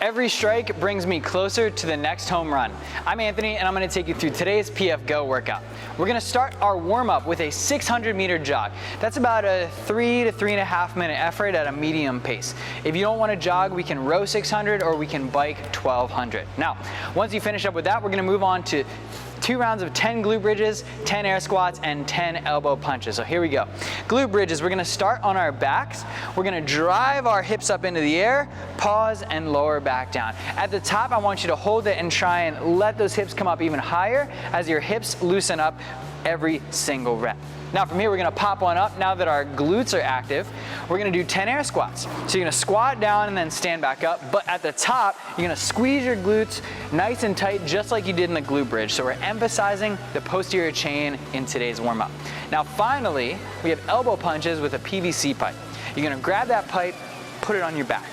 Every strike brings me closer to the next home run. I'm Anthony and I'm going to take you through today's PF Go workout. We're going to start our warm-up with a 600-meter jog. That's about a 3 to 3.5 minute effort at a medium pace. If you don't want to jog, we can row 600 or we can bike 1200. Now, once you finish up with that, we're going to move on to 2 rounds of 10 glute bridges, 10 air squats, and 10 elbow punches. So here we go. Glute bridges, we're gonna start on our backs. We're gonna drive our hips up into the air, pause, and lower back down. At the top, I want you to hold it and try and let those hips come up even higher as your hips loosen up every single rep. Now from here, we're gonna pop one up. Now that our glutes are active, we're gonna do 10 air squats. So you're gonna squat down and then stand back up, but at the top, you're gonna squeeze your glutes nice and tight, just like you did in the glute bridge. So we're emphasizing the posterior chain in today's warm-up. Now finally, we have elbow punches with a PVC pipe. You're gonna grab that pipe, put it on your back.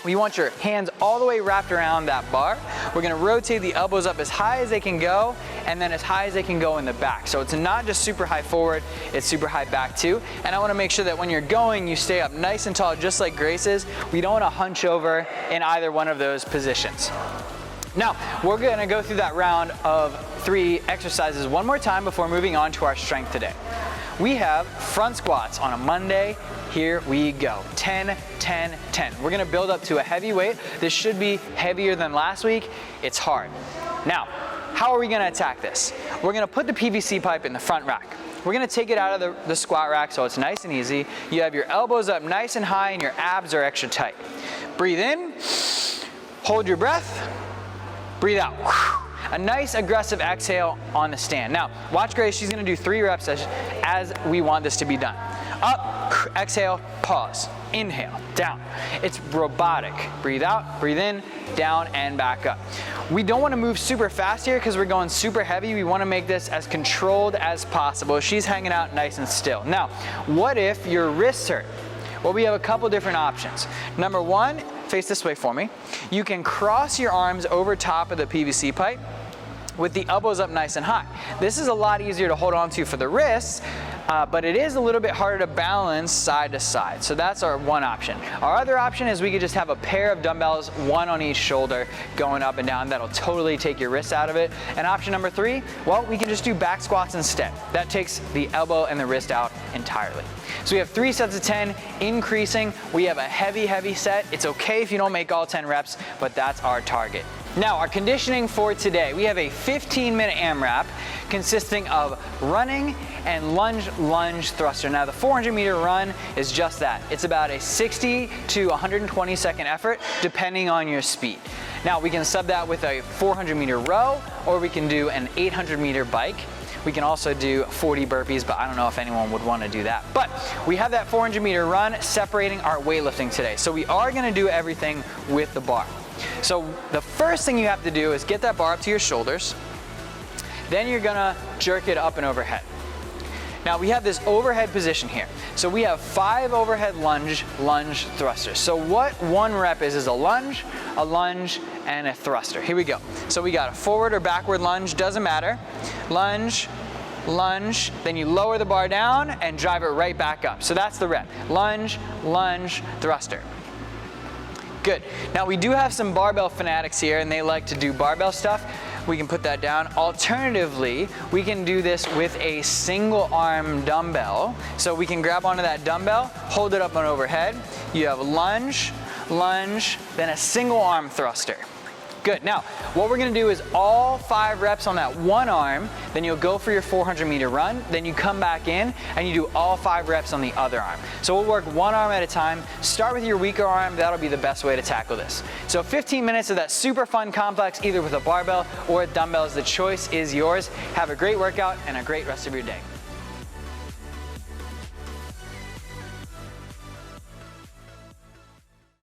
You want your hands all the way wrapped around that bar. We're gonna rotate the elbows up as high as they can go and then as high as they can go in the back. So it's not just super high forward, it's super high back too. And I wanna make sure that when you're going, you stay up nice and tall, just like Grace is. We don't wanna hunch over in either one of those positions. Now, we're gonna go through that round of 3 exercises one more time before moving on to our strength today. We have front squats on a Monday. Here we go. 10, 10, 10. We're gonna build up to a heavy weight. This should be heavier than last week. It's hard. Now, how are we gonna attack this? We're gonna put the PVC pipe in the front rack. We're gonna take it out of the squat rack so it's nice and easy. You have your elbows up nice and high and your abs are extra tight. Breathe in, hold your breath, breathe out. A nice aggressive exhale on the stand. Now, watch Grace, she's gonna do 3 reps as we want this to be done. Up, exhale, pause, inhale, down. It's robotic. Breathe out, breathe in, down, and back up. We don't wanna move super fast here because we're going super heavy. We wanna make this as controlled as possible. She's hanging out nice and still. Now, what if your wrists hurt? Well, we have a couple different options. Number 1, face this way for me. You can cross your arms over top of the PVC pipe with the elbows up nice and high. This is a lot easier to hold on to for the wrists, but it is a little bit harder to balance side to side. So that's our one option. Our other option is we could just have a pair of dumbbells, one on each shoulder, going up and down. That'll totally take your wrists out of it. And option number 3, well, we can just do back squats instead. That takes the elbow and the wrist out entirely. So we have 3 sets of 10, increasing. We have a heavy, heavy set. It's okay if you don't make all 10 reps, but that's our target. Now, our conditioning for today, we have a 15-minute AMRAP consisting of running and lunge thruster. Now, the 400-meter run is just that. It's about a 60 to 120-second effort, depending on your speed. Now, we can sub that with a 400-meter row, or we can do an 800-meter bike. We can also do 40 burpees, but I don't know if anyone would want to do that. But we have that 400-meter run separating our weightlifting today. So we are going to do everything with the bar. So the first thing you have to do is get that bar up to your shoulders. Then you're gonna jerk it up and overhead. Now we have this overhead position here. So we have 5 overhead lunge thrusters. So what 1 rep is a lunge, and a thruster. Here we go. So we got a forward or backward lunge, doesn't matter. Lunge, then you lower the bar down and drive it right back up. So that's the rep. Lunge, thruster. Good. Now we do have some barbell fanatics here and they like to do barbell stuff. We can put that down. Alternatively, we can do this with a single arm dumbbell. So we can grab onto that dumbbell, hold it up and overhead. You have lunge, then a single arm thruster. Good. Now, what we're gonna do is all 5 reps on that one arm, then you'll go for your 400-meter run, then you come back in and you do all 5 reps on the other arm. So we'll work one arm at a time. Start with your weaker arm, that'll be the best way to tackle this. So 15 minutes of that super fun complex, either with a barbell or dumbbells. The choice is yours. Have a great workout and a great rest of your day.